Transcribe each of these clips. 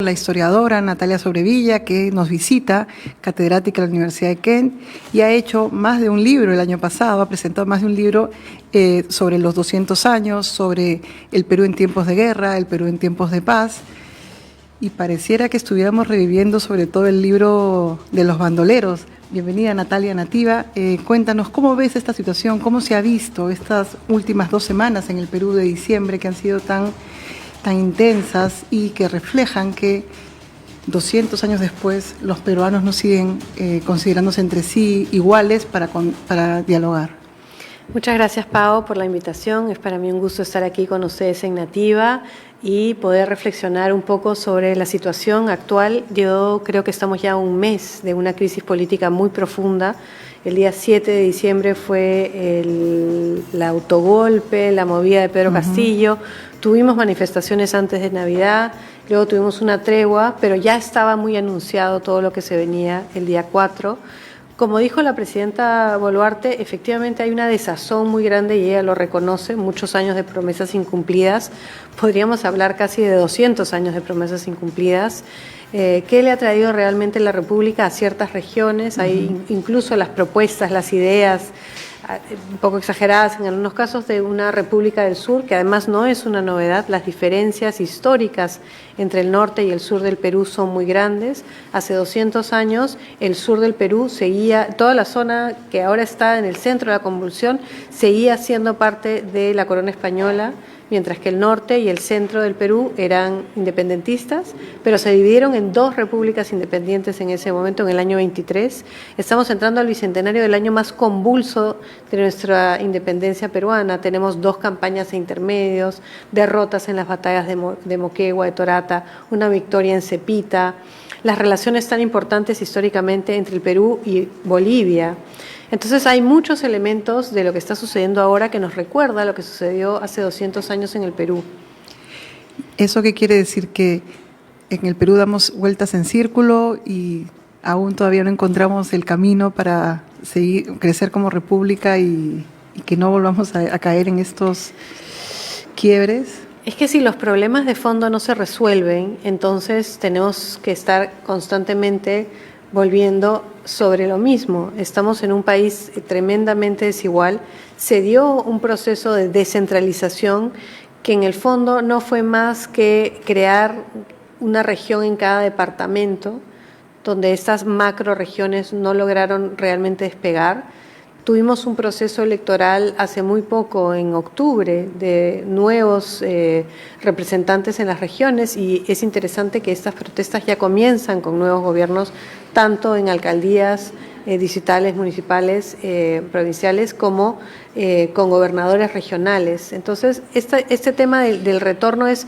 La historiadora Natalia Sobrevilla, que nos visita, catedrática de la Universidad de Kent, y ha hecho más de un libro el año pasado, ha presentado más de un libro sobre los 200 años, sobre el Perú en tiempos de guerra, el Perú en tiempos de paz, y pareciera que estuviéramos reviviendo sobre todo el libro de los bandoleros. Bienvenida Natalia Nativa, cuéntanos cómo ves esta situación, cómo se ha visto estas últimas 2 semanas en el Perú de diciembre que han sido tan intensas y que reflejan que 200 años después los peruanos no siguen considerándose entre sí iguales para dialogar. Muchas gracias, Pao, por la invitación. Es para mí un gusto estar aquí con ustedes en Nativa y poder reflexionar un poco sobre la situación actual. Yo creo que estamos ya a un mes de una crisis política muy profunda. El día 7 de diciembre fue el autogolpe, la movida de Pedro Castillo. Tuvimos manifestaciones antes de Navidad, luego tuvimos una tregua, pero ya estaba muy anunciado todo lo que se venía el día 4. Como dijo la presidenta Boluarte, efectivamente hay una desazón muy grande y ella lo reconoce, muchos años de promesas incumplidas, podríamos hablar casi de 200 años de promesas incumplidas. ¿Qué le ha traído realmente la República a ciertas regiones? Hay incluso las propuestas, las ideas, un poco exageradas en algunos casos, de una República del Sur, que además no es una novedad. Las diferencias históricas entre el norte y el sur del Perú son muy grandes. Hace 200 años el sur del Perú seguía, toda la zona que ahora está en el centro de la convulsión, seguía siendo parte de la corona española, mientras que el norte y el centro del Perú eran independentistas, pero se dividieron en 2 repúblicas independientes en ese momento, en el año 23. Estamos entrando al bicentenario del año más convulso de nuestra independencia peruana. Tenemos 2 campañas e intermedios, derrotas en las batallas de Moquegua, de Torata, una victoria en Cepita, las relaciones tan importantes históricamente entre el Perú y Bolivia. Entonces hay muchos elementos de lo que está sucediendo ahora que nos recuerda lo que sucedió hace 200 años en el Perú. ¿Eso qué quiere decir? ¿Que en el Perú damos vueltas en círculo y aún todavía no encontramos el camino para crecer como república y que no volvamos a caer en estos quiebres? Es que si los problemas de fondo no se resuelven, entonces tenemos que estar constantemente volviendo sobre lo mismo. Estamos en un país tremendamente desigual. Se dio un proceso de descentralización que en el fondo no fue más que crear una región en cada departamento, donde estas macroregiones no lograron realmente despegar. Tuvimos un proceso electoral hace muy poco, en octubre, de nuevos representantes en las regiones, y es interesante que estas protestas ya comienzan con nuevos gobiernos, tanto en alcaldías distritales, municipales, provinciales, como con gobernadores regionales. Entonces, este tema del retorno es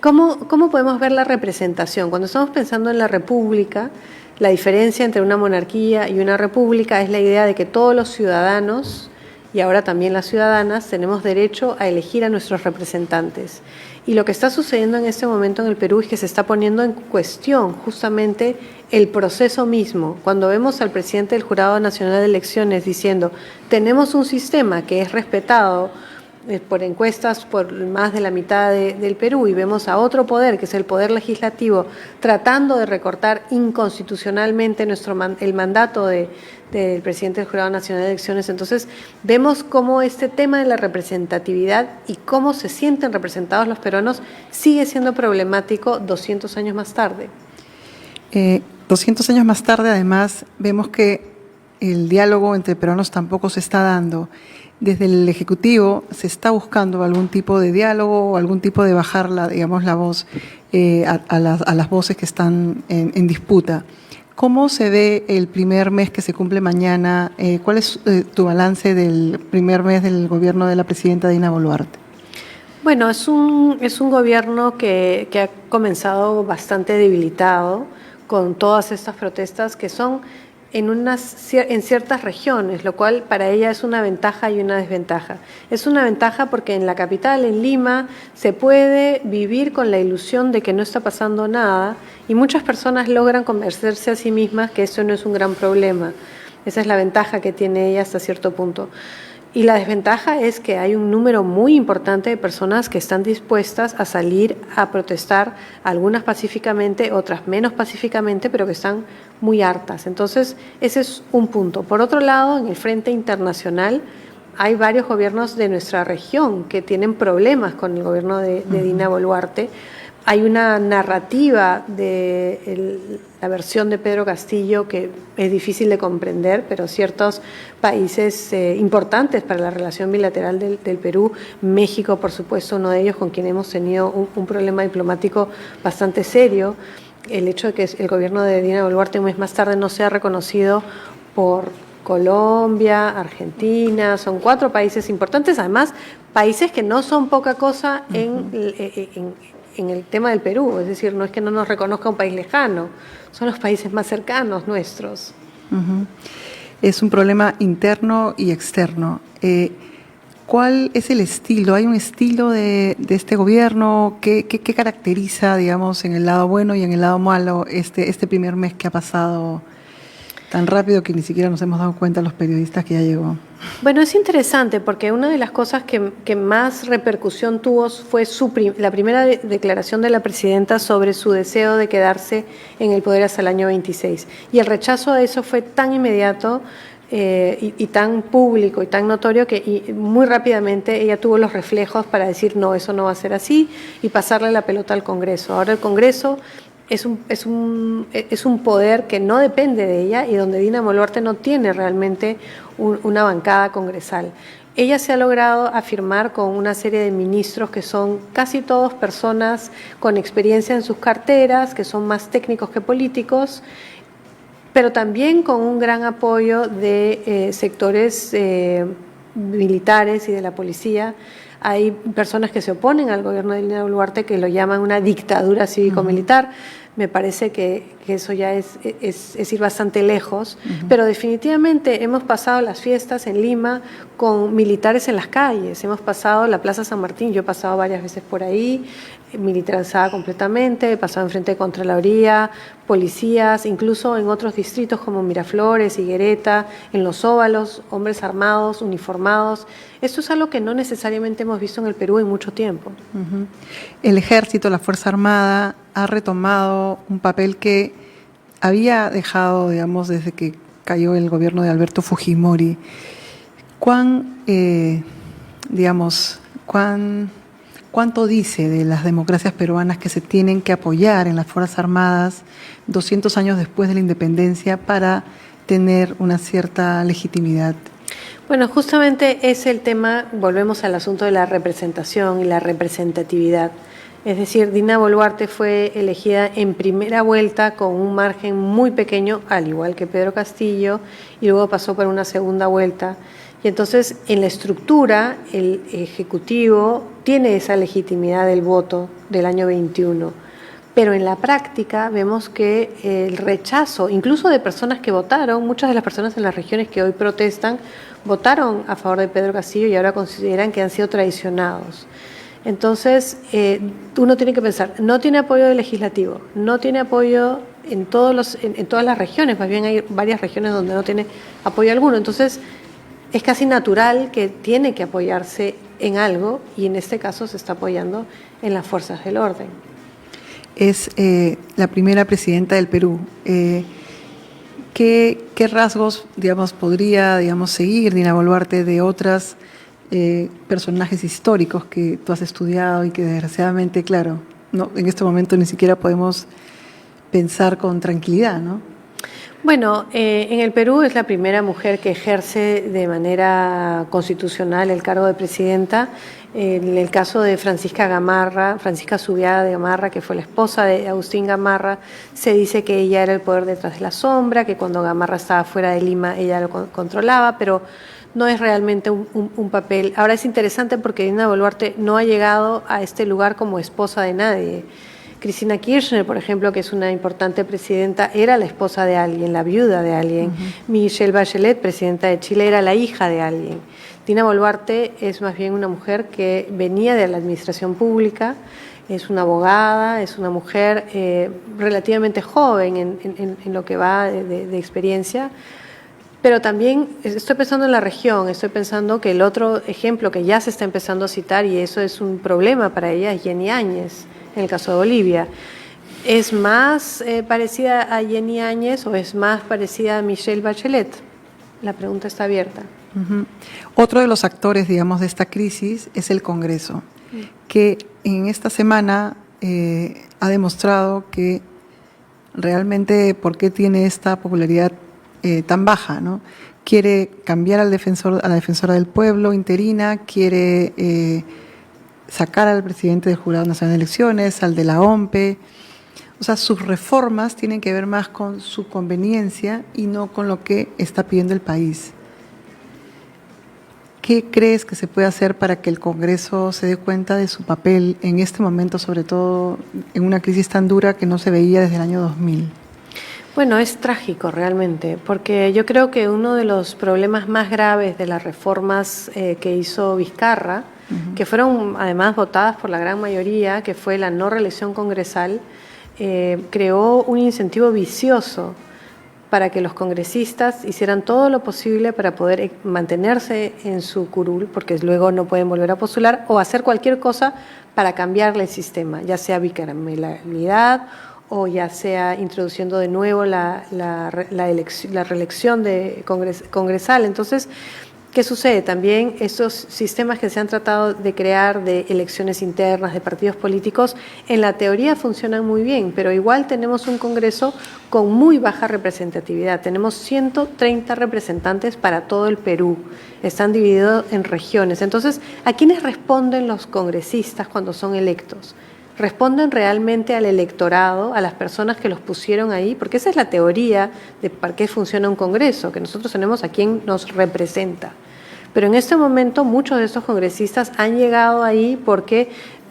¿cómo podemos ver la representación? Cuando estamos pensando en la república, la diferencia entre una monarquía y una república es la idea de que todos los ciudadanos, y ahora también las ciudadanas, tenemos derecho a elegir a nuestros representantes. Y lo que está sucediendo en este momento en el Perú es que se está poniendo en cuestión justamente el proceso mismo. Cuando vemos al presidente del Jurado Nacional de Elecciones diciendo, tenemos un sistema que es respetado por encuestas por más de la mitad del Perú, y vemos a otro poder, que es el poder legislativo, tratando de recortar inconstitucionalmente el mandato del presidente del Jurado Nacional de Elecciones. Entonces vemos cómo este tema de la representatividad y cómo se sienten representados los peruanos sigue siendo problemático 200 años más tarde. 200 años más tarde, además, vemos que el diálogo entre peruanos tampoco se está dando. Desde el Ejecutivo se está buscando algún tipo de diálogo o algún tipo de bajar la voz a las voces que están en disputa. ¿Cómo se ve el primer mes que se cumple mañana? ¿Cuál es tu balance del primer mes del gobierno de la presidenta Dina Boluarte? Bueno, es un gobierno que ha comenzado bastante debilitado con todas estas protestas que son en ciertas regiones, lo cual para ella es una ventaja y una desventaja. Es una ventaja porque en la capital, en Lima, se puede vivir con la ilusión de que no está pasando nada, y muchas personas logran convencerse a sí mismas que eso no es un gran problema. Esa es la ventaja que tiene ella hasta cierto punto. Y la desventaja es que hay un número muy importante de personas que están dispuestas a salir a protestar, algunas pacíficamente, otras menos pacíficamente, pero que están muy hartas. Entonces, ese es un punto. Por otro lado, en el frente internacional, hay varios gobiernos de nuestra región que tienen problemas con el gobierno de Dina Boluarte. Hay una narrativa de la versión de Pedro Castillo que es difícil de comprender, pero ciertos países importantes para la relación bilateral del Perú, México, por supuesto, uno de ellos con quien hemos tenido un problema diplomático bastante serio, el hecho de que el gobierno de Dina Boluarte un mes más tarde no sea reconocido por Colombia, Argentina, son 4 países importantes, además países que no son poca cosa en el tema del Perú, es decir, no es que no nos reconozca un país lejano, son los países más cercanos nuestros. Es un problema interno y externo. ¿Cuál es el estilo? ¿Hay un estilo de este gobierno? ¿Qué caracteriza, digamos, en el lado bueno y en el lado malo este primer mes que ha pasado tan rápido que ni siquiera nos hemos dado cuenta los periodistas que ya llegó? Bueno, es interesante porque una de las cosas que más repercusión tuvo fue la primera declaración de la presidenta sobre su deseo de quedarse en el poder hasta el año 26. Y el rechazo a eso fue tan inmediato y tan público y tan notorio que muy rápidamente ella tuvo los reflejos para decir no, eso no va a ser así y pasarle la pelota al Congreso. Ahora el Congreso es un poder que no depende de ella y donde Dina Boluarte no tiene realmente una bancada congresal. Ella se ha logrado afirmar con una serie de ministros que son casi todos personas con experiencia en sus carteras, que son más técnicos que políticos, pero también con un gran apoyo de sectores militares y de la policía. Hay personas que se oponen al gobierno de Dina Boluarte que lo llaman una dictadura cívico-militar. Me parece que eso ya es ir bastante lejos, pero definitivamente hemos pasado las fiestas en Lima con militares en las calles, hemos pasado la Plaza San Martín, yo he pasado varias veces por ahí, militarizada completamente, he pasado enfrente de Contraloría, policías, incluso en otros distritos como Miraflores, Higuereta, en los óvalos, hombres armados, uniformados. Esto es algo que no necesariamente hemos visto en el Perú en mucho tiempo. El Ejército, la Fuerza Armada, ha retomado un papel que había dejado, digamos, desde que cayó el gobierno de Alberto Fujimori. ¿Cuánto dice de las democracias peruanas que se tienen que apoyar en las Fuerzas Armadas 200 años después de la independencia para tener una cierta legitimidad? Bueno, justamente es el tema, volvemos al asunto de la representación y la representatividad. Es decir, Dina Boluarte fue elegida en primera vuelta con un margen muy pequeño, al igual que Pedro Castillo, y luego pasó por una segunda vuelta. Y entonces, en la estructura, el Ejecutivo tiene esa legitimidad del voto del año 21. Pero en la práctica vemos que el rechazo, incluso de personas que votaron, muchas de las personas en las regiones que hoy protestan, votaron a favor de Pedro Castillo y ahora consideran que han sido traicionados. Entonces, uno tiene que pensar, no tiene apoyo del legislativo, no tiene apoyo en todas las regiones, más bien hay varias regiones donde no tiene apoyo alguno. Entonces, es casi natural que tiene que apoyarse en algo y en este caso se está apoyando en las fuerzas del orden. Es la primera presidenta del Perú. ¿Qué rasgos, digamos, podría, digamos, seguir Dina Boluarte de otras personajes históricos que tú has estudiado y que desgraciadamente, claro, no, en este momento ni siquiera podemos pensar con tranquilidad, ¿no? Bueno, en el Perú es la primera mujer que ejerce de manera constitucional el cargo de presidenta. En el caso de Francisca Zubiaga de Gamarra, que fue la esposa de Agustín Gamarra, se dice que ella era el poder detrás de la sombra, que cuando Gamarra estaba fuera de Lima ella lo controlaba, pero no es realmente un papel. Ahora es interesante porque Dina Boluarte no ha llegado a este lugar como esposa de nadie. Cristina Kirchner, por ejemplo, que es una importante presidenta, era la esposa de alguien, la viuda de alguien. Michelle Bachelet, presidenta de Chile, era la hija de alguien. Dina Boluarte es más bien una mujer que venía de la administración pública, es una abogada, es una mujer relativamente joven en lo que va de experiencia, Pero también estoy pensando en la región, estoy pensando que el otro ejemplo que ya se está empezando a citar, y eso es un problema para ella, es Jenny Áñez, en el caso de Bolivia. ¿Es más parecida a Jenny Áñez o es más parecida a Michelle Bachelet? La pregunta está abierta. Uh-huh. Otro de los actores, digamos, de esta crisis es el Congreso, que en esta semana ha demostrado que realmente por qué tiene esta popularidad tan baja, ¿no? Quiere cambiar a la defensora del pueblo interina, quiere sacar al presidente del Jurado Nacional de Elecciones, al de la OMPE. O sea, sus reformas tienen que ver más con su conveniencia y no con lo que está pidiendo el país. ¿Qué crees que se puede hacer para que el Congreso se dé cuenta de su papel en este momento, sobre todo en una crisis tan dura que no se veía desde el año 2000? Bueno, es trágico realmente, porque yo creo que uno de los problemas más graves de las reformas que hizo Vizcarra, que fueron además votadas por la gran mayoría, que fue la no reelección congresal, creó un incentivo vicioso para que los congresistas hicieran todo lo posible para poder mantenerse en su curul, porque luego no pueden volver a postular, o hacer cualquier cosa para cambiarle el sistema, ya sea bicameralidad o ya sea introduciendo de nuevo la reelección de congresal. Entonces, ¿qué sucede? También estos sistemas que se han tratado de crear de elecciones internas, de partidos políticos, en la teoría funcionan muy bien, pero igual tenemos un Congreso con muy baja representatividad. Tenemos 130 representantes para todo el Perú. Están divididos en regiones. Entonces, ¿a quiénes responden los congresistas cuando son electos? ¿Responden realmente al electorado, a las personas que los pusieron ahí? Porque esa es la teoría de para qué funciona un Congreso, que nosotros tenemos a quien nos representa. Pero en este momento muchos de estos congresistas han llegado ahí porque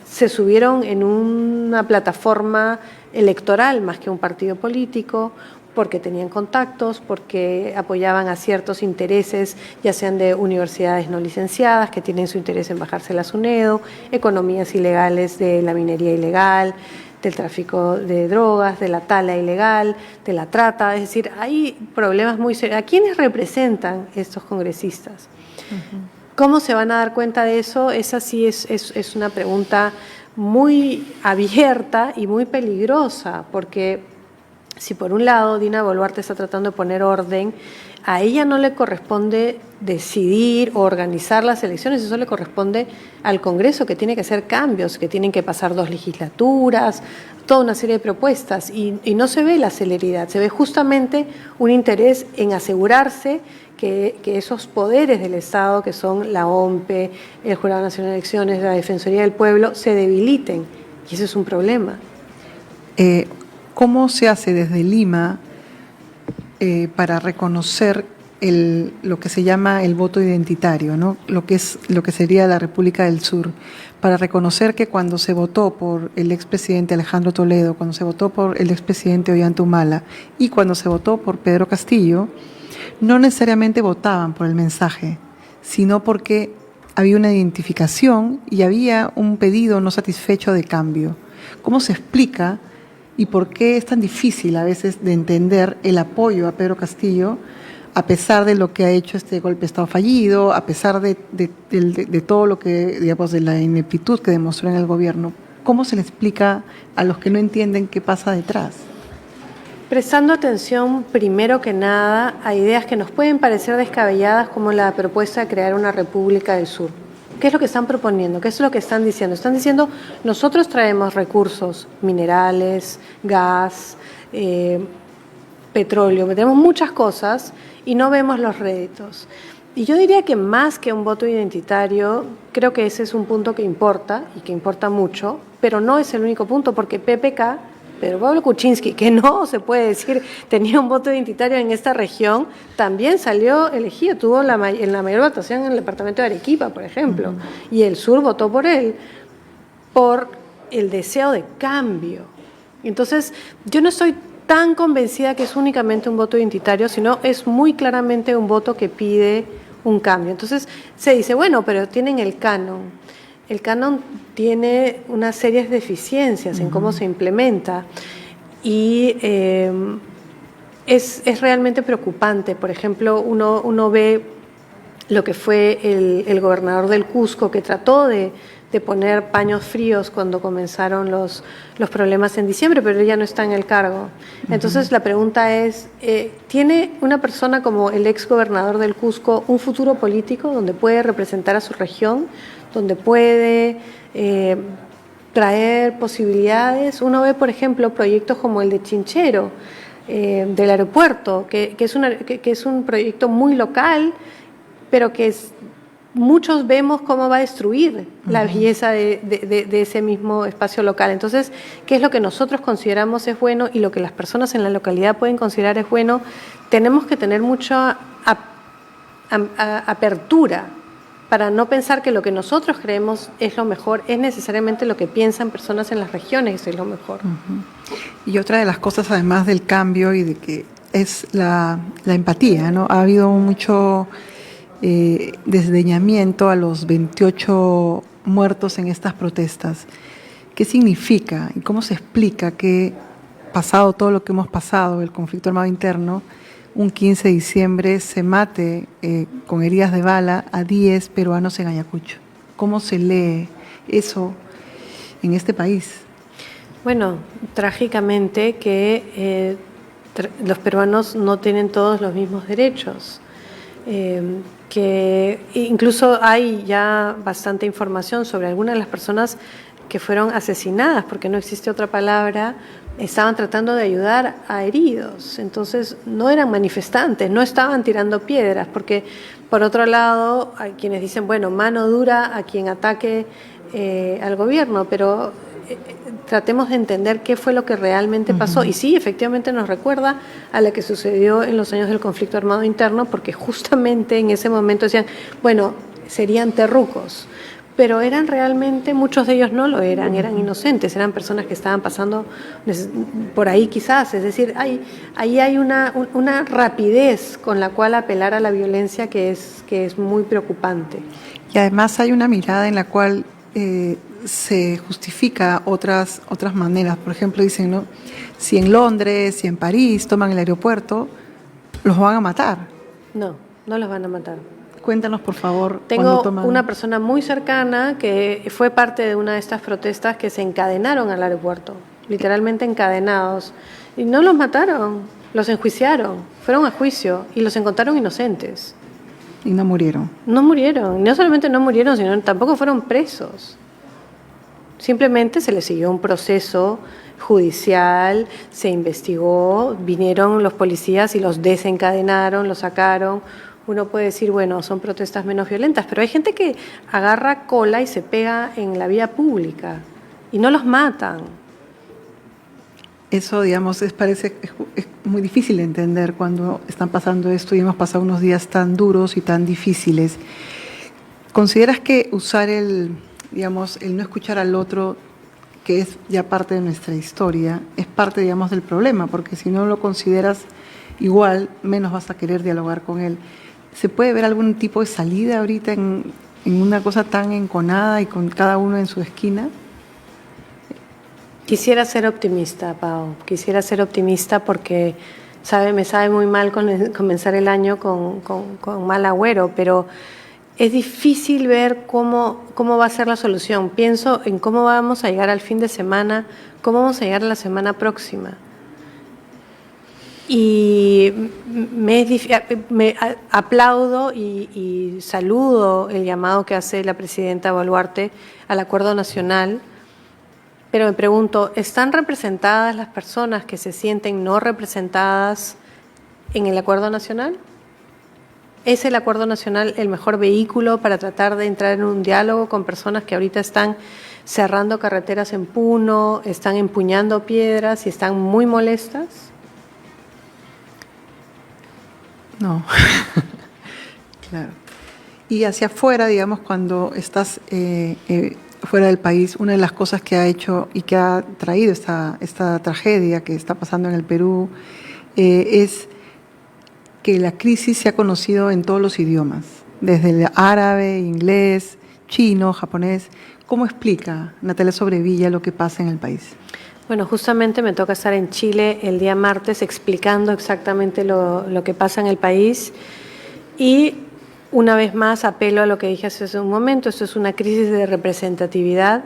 se subieron en una plataforma electoral más que un partido político, porque tenían contactos, porque apoyaban a ciertos intereses, ya sean de universidades no licenciadas, que tienen su interés en bajarse la SUNEDO, economías ilegales de la minería ilegal, del tráfico de drogas, de la tala ilegal, de la trata. Es decir, hay problemas muy serios. ¿A quiénes representan estos congresistas? ¿Cómo se van a dar cuenta de eso? Esa sí es una pregunta muy abierta y muy peligrosa, porque si por un lado Dina Boluarte está tratando de poner orden, a ella no le corresponde decidir o organizar las elecciones, eso le corresponde al Congreso, que tiene que hacer cambios, que tienen que pasar 2 legislaturas, toda una serie de propuestas, y no se ve la celeridad, se ve justamente un interés en asegurarse que esos poderes del Estado, que son la OMPE, el Jurado Nacional de Elecciones, la Defensoría del Pueblo, se debiliten, y ese es un problema. ¿Cómo se hace desde Lima para reconocer lo que se llama el voto identitario, ¿no? Lo que sería la República del Sur, para reconocer que cuando se votó por el expresidente Alejandro Toledo, cuando se votó por el expresidente Ollanta Humala y cuando se votó por Pedro Castillo, no necesariamente votaban por el mensaje, sino porque había una identificación y había un pedido no satisfecho de cambio? ¿Cómo se explica y por qué es tan difícil a veces de entender el apoyo a Pedro Castillo, a pesar de lo que ha hecho este golpe de Estado fallido, a pesar de todo lo que, digamos, de la ineptitud que demostró en el gobierno? ¿Cómo se le explica a los que no entienden qué pasa detrás? Prestando atención, primero que nada, a ideas que nos pueden parecer descabelladas, como la propuesta de crear una República del Sur. ¿Qué es lo que están proponiendo? ¿Qué es lo que están diciendo? Están diciendo, nosotros traemos recursos, minerales, gas, petróleo, tenemos muchas cosas y no vemos los réditos. Y yo diría que más que un voto identitario, creo que ese es un punto que importa y que importa mucho, pero no es el único punto, porque PPK, Pedro Pablo Kuczynski, que no se puede decir tenía un voto identitario en esta región, también salió elegido, tuvo en la mayor votación en el departamento de Arequipa, por ejemplo, y el sur votó por él, por el deseo de cambio. Entonces, yo no estoy tan convencida que es únicamente un voto identitario, sino es muy claramente un voto que pide un cambio. Entonces, se dice, bueno, pero tienen el canon. El canon tiene una serie de deficiencias en cómo se implementa y Es realmente preocupante. Por ejemplo, uno ve lo que fue el gobernador del Cusco, que trató de poner paños fríos cuando comenzaron los problemas en diciembre, pero ya no está en el cargo. Entonces, la pregunta es, ¿tiene una persona como el ex gobernador del Cusco un futuro político donde puede representar a su región, donde puede traer posibilidades? Uno ve, por ejemplo, proyectos como el de Chinchero, del aeropuerto, que es un proyecto muy local, pero que muchos vemos cómo va a destruir la belleza de ese mismo espacio local. Entonces, ¿qué es lo que nosotros consideramos es bueno y lo que las personas en la localidad pueden considerar es bueno? Tenemos que tener mucha apertura para no pensar que lo que nosotros creemos es lo mejor, es necesariamente lo que piensan personas en las regiones es lo mejor. Y otra de las cosas, además del cambio y de que es la empatía, ¿no? Ha habido mucho desdeñamiento a los 28 muertos en estas protestas. ¿Qué significa y cómo se explica que, pasado todo lo que hemos pasado, el conflicto armado interno, un 15 de diciembre se mate con heridas de bala a 10 peruanos en Ayacucho? ¿Cómo se lee eso en este país? Bueno, trágicamente que los peruanos no tienen todos los mismos derechos. Que incluso hay ya bastante información sobre algunas de las personas que fueron asesinadas, porque no existe otra palabra, estaban tratando de ayudar a heridos. Entonces no eran manifestantes, no estaban tirando piedras, porque por otro lado hay quienes dicen, bueno, mano dura a quien ataque al gobierno, pero tratemos de entender qué fue lo que realmente pasó. Y sí, efectivamente nos recuerda a lo que sucedió en los años del conflicto armado interno, porque justamente en ese momento decían, bueno, serían terrucos, pero eran realmente, muchos de ellos no lo eran inocentes, eran personas que estaban pasando por ahí quizás. Es decir, ahí hay una rapidez con la cual apelar a la violencia que es muy preocupante. Y además hay una mirada en la cual se justifica otras maneras. Por ejemplo, dicen, ¿no? Si en Londres, si en París toman el aeropuerto, los van a matar. No los van a matar. Cuéntanos, por favor. Tengo una persona muy cercana que fue parte de una de estas protestas que se encadenaron al aeropuerto, literalmente encadenados, y no los mataron, los enjuiciaron, fueron a juicio y los encontraron inocentes. Y no murieron. No murieron, no solamente no murieron, sino tampoco fueron presos. Simplemente se les siguió un proceso judicial, se investigó, vinieron los policías y los desencadenaron, los sacaron. Uno puede decir, bueno, son protestas menos violentas, pero hay gente que agarra cola y se pega en la vía pública y no los matan. Eso, digamos, es muy difícil de entender cuando están pasando esto y hemos pasado unos días tan duros y tan difíciles. ¿Consideras que usar el no escuchar al otro, que es ya parte de nuestra historia, es parte, digamos, del problema? Porque si no lo consideras igual, menos vas a querer dialogar con él. ¿Se puede ver algún tipo de salida ahorita en una cosa tan enconada y con cada uno en su esquina? Quisiera ser optimista, Pau. Quisiera ser optimista porque me sabe muy mal comenzar el año con mal agüero, pero es difícil ver cómo va a ser la solución. Pienso en cómo vamos a llegar al fin de semana, cómo vamos a llegar a la semana próxima. Y me aplaudo y saludo el llamado que hace la presidenta Boluarte al Acuerdo Nacional, pero me pregunto, ¿están representadas las personas que se sienten no representadas en el Acuerdo Nacional? ¿Es el Acuerdo Nacional el mejor vehículo para tratar de entrar en un diálogo con personas que ahorita están cerrando carreteras en Puno, están empuñando piedras y están muy molestas? No, claro. Y hacia afuera, digamos, cuando estás fuera del país, una de las cosas que ha hecho y que ha traído esta tragedia que está pasando en el Perú es que la crisis se ha conocido en todos los idiomas, desde el árabe, inglés, chino, japonés. ¿Cómo explica Natalia Sobrevilla lo que pasa en el país? Bueno, justamente me toca estar en Chile el día martes explicando exactamente lo que pasa en el país y una vez más apelo a lo que dije hace un momento, esto es una crisis de representatividad,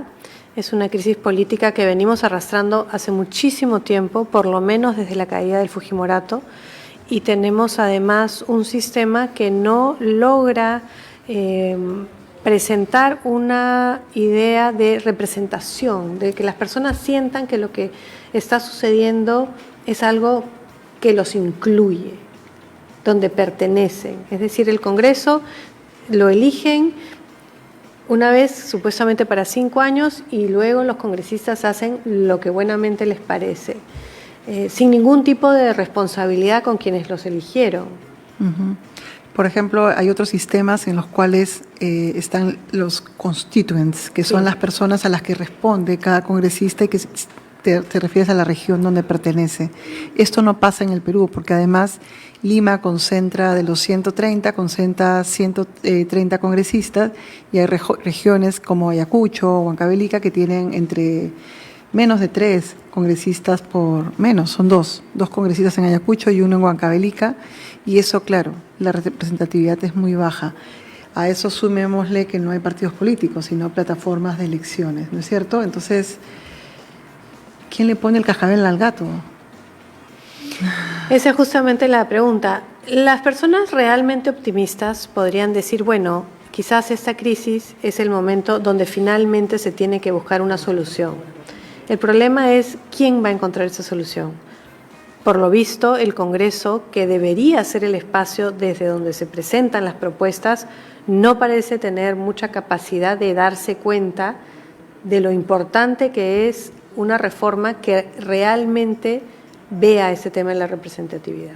es una crisis política que venimos arrastrando hace muchísimo tiempo, por lo menos desde la caída del Fujimorato, y tenemos además un sistema que no logra presentar una idea de representación, de que las personas sientan que lo que está sucediendo es algo que los incluye, donde pertenecen. Es decir, el Congreso lo eligen una vez supuestamente para 5 años y luego los congresistas hacen lo que buenamente les parece, sin ningún tipo de responsabilidad con quienes los eligieron. Uh-huh. Por ejemplo, hay otros sistemas en los cuales están los constituents, que son las personas a las que responde cada congresista y que te refieres a la región donde pertenece. Esto no pasa en el Perú, porque además Lima concentra de los 130, concentra 130 congresistas y hay regiones como Ayacucho o Huancavelica que tienen entre menos de 3 congresistas por menos, son dos congresistas en Ayacucho y uno en Huancavelica, y eso, claro, la representatividad es muy baja. A eso sumémosle que no hay partidos políticos, sino plataformas de elecciones, ¿no es cierto? Entonces, ¿quién le pone el cascabel al gato? Esa es justamente la pregunta. Las personas realmente optimistas podrían decir, bueno, quizás esta crisis es el momento donde finalmente se tiene que buscar una solución. El problema es quién va a encontrar esa solución. Por lo visto, el Congreso, que debería ser el espacio desde donde se presentan las propuestas, no parece tener mucha capacidad de darse cuenta de lo importante que es una reforma que realmente vea ese tema de la representatividad.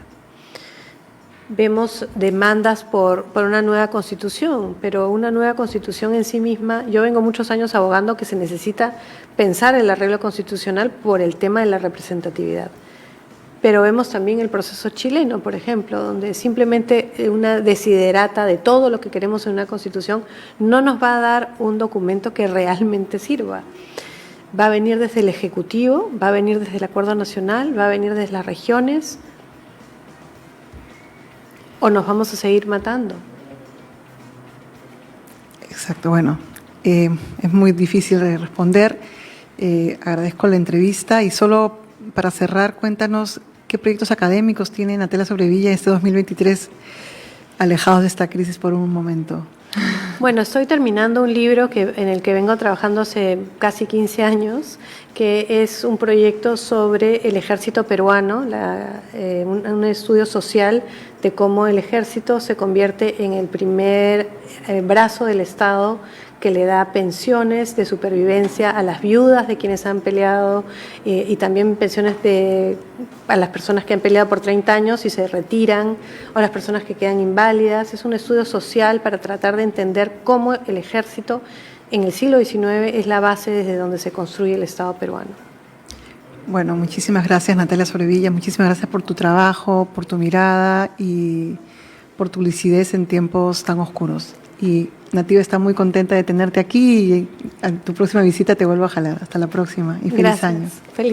Vemos demandas por una nueva constitución, pero una nueva constitución en sí misma, yo vengo muchos años abogando que se necesita pensar el arreglo constitucional por el tema de la representatividad. Pero vemos también el proceso chileno, por ejemplo, donde simplemente una desiderata de todo lo que queremos en una constitución no nos va a dar un documento que realmente sirva. Va a venir desde el Ejecutivo, va a venir desde el Acuerdo Nacional, va a venir desde las regiones, o nos vamos a seguir matando. Exacto, bueno, es muy difícil de responder. Agradezco la entrevista y solo para cerrar, cuéntanos qué proyectos académicos tiene Natalia Sobrevilla este 2023, alejados de esta crisis por un momento. Bueno, estoy terminando un libro en el que vengo trabajando hace casi 15 años, que es un proyecto sobre el ejército peruano, un estudio social de cómo el ejército se convierte en el primer brazo del Estado que le da pensiones de supervivencia a las viudas de quienes han peleado y también pensiones a las personas que han peleado por 30 años y se retiran, o las personas que quedan inválidas. Es un estudio social para tratar de entender cómo el ejército en el siglo XIX es la base desde donde se construye el Estado peruano. Bueno, muchísimas gracias, Natalia Sobrevilla, muchísimas gracias por tu trabajo, por tu mirada y por tu lucidez en tiempos tan oscuros. Y Nativa está muy contenta de tenerte aquí y a tu próxima visita te vuelvo a jalar. Hasta la próxima y feliz año. Feliz